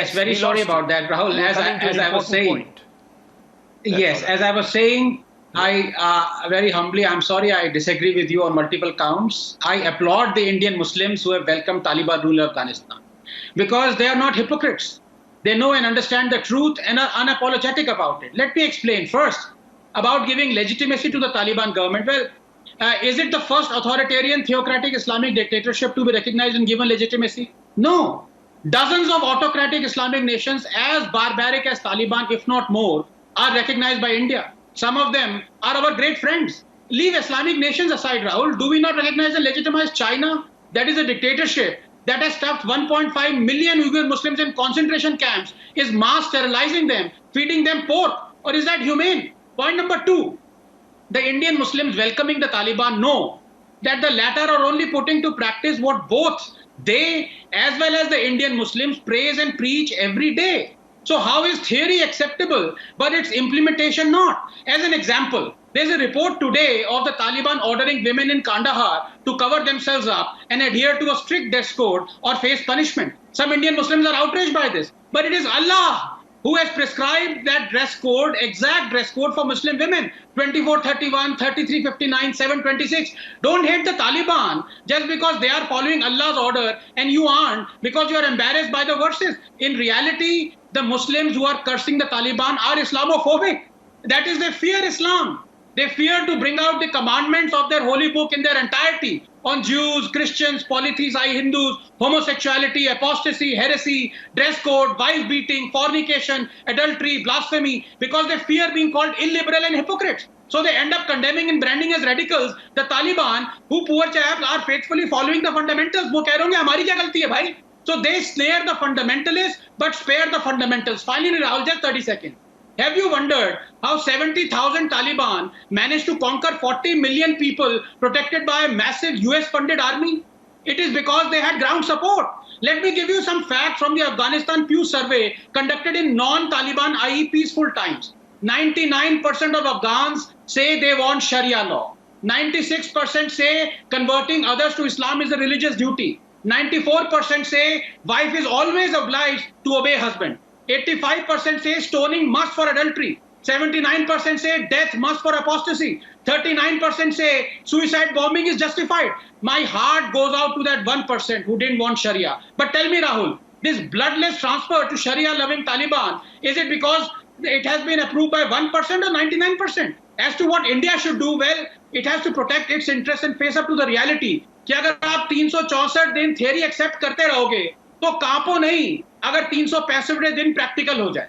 Yes, very sorry about that, Rahul. As I was saying, yes, as I was saying, I very humbly, I'm sorry, I disagree with you on multiple counts. I applaud the Indian Muslims who have welcomed Taliban rule of Afghanistan because they are not hypocrites. They know and understand the truth and are unapologetic about it. Let me explain first about giving legitimacy to the Taliban government. Well, is it the first authoritarian theocratic Islamic dictatorship to be recognized and given legitimacy? No. Dozens of autocratic Islamic nations as barbaric as Taliban, if not more, are recognized by India. Some of them are our great friends. Leave Islamic nations aside, Rahul. Do we not recognize and legitimize China? That is a dictatorship that has stuffed 1.5 million Uyghur Muslims in concentration camps, is mass sterilizing them, feeding them pork. Or is that humane? Point number two, the Indian Muslims welcoming the Taliban know that the latter are only putting to practice what both they as well as the Indian Muslims praise and preach every day. So how is theory acceptable, but its implementation not? As an example, there's a report today of the Taliban ordering women in Kandahar to cover themselves up and adhere to a strict dress code or face punishment. Some Indian Muslims are outraged by this, but it is Allah who has prescribed that dress code, exact dress code for Muslim women, 2431, 3359, 726. Don't hate the Taliban just because they are following Allah's order and you aren't, because you are embarrassed by the verses. In reality, the Muslims who are cursing the Taliban are Islamophobic. That is, they fear Islam. They fear to bring out the commandments of their holy book in their entirety on Jews, Christians, polytheistic Hindus, homosexuality, apostasy, heresy, dress code, wife beating, fornication, adultery, blasphemy, because they fear being called illiberal and hypocrites. So they end up condemning and branding as radicals the Taliban, who poor chaps are faithfully following the fundamentals. वो कह रहे होंगे हमारी क्या गलती है भाई? So they snare the fundamentalists but spare the fundamentals. Finally, Rahul, just 30 seconds. Have you wondered how 70,000 Taliban managed to conquer 40 million people protected by a massive US-funded army? It is because they had ground support. Let me give you some facts from the Afghanistan Pew survey conducted in non-Taliban, i.e. peaceful times. 99% of Afghans say they want Sharia law. 96% say converting others to Islam is a religious duty. 94% say wife is always obliged to obey husband. 85% say stoning must for adultery. 79% say death must for apostasy. 39% say suicide bombing is justified. My heart goes out to that 1% who didn't want Sharia. But tell me, Rahul, this bloodless transfer to Sharia-loving Taliban, is it because it has been approved by 1% or 99%? As to what India should do, well, it has to protect its interests and face up to the reality. कि अगर आप 364 दिन theory accept करते रहोगे तो कांपो नहीं अगर 365 दिन प्रैक्टिकल हो जाए.